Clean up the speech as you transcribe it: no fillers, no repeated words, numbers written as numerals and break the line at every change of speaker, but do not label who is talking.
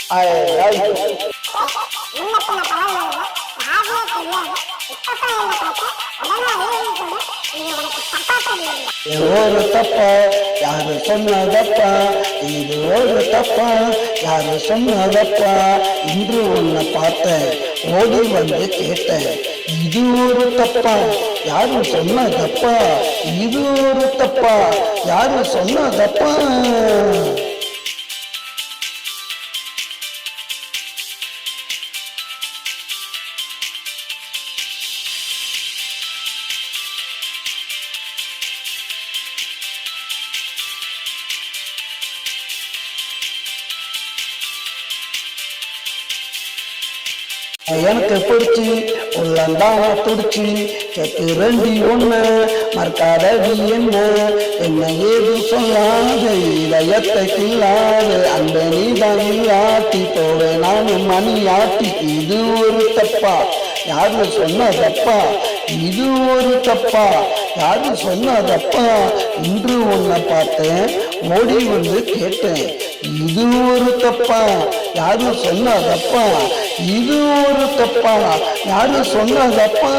I love you. ஒரு தப்பா யாரு சொன்னதப்பா, இது ஒரு தப்பா யாரு சொன்னதப்பா, இன்று உன்னை பார்த்தேன் ஓடி வந்து கேட்டேன், இது ஒரு தப்பா யாரு சொன்னதப்பா, இது ஒரு தப்பா யாரு சொன்னதப்பா. எனக்கு பிடிச்சி உள்ளந்தான துடிச்சு கேட்டு ரெண்டி ஒண்ணு மறக்காதடி என்ன ஏது சொல்லாது இதயத்தை கில்லாது அந்த நீதான் இல்லாட்டி போட நானும் மணியாட்டி, இது ஒரு தப்பா யாரு சொன்னதப்பா, இது ஒரு தப்பா யாரு சொன்னதப்பா, இன்று உன்னை பார்த்தேன் ஓடி வந்து கேட்டேன், இது ஒரு தப்பா யாரு சொன்னதப்பா, இது ஒரு தப்பா யாரு சொன்னதப்பா.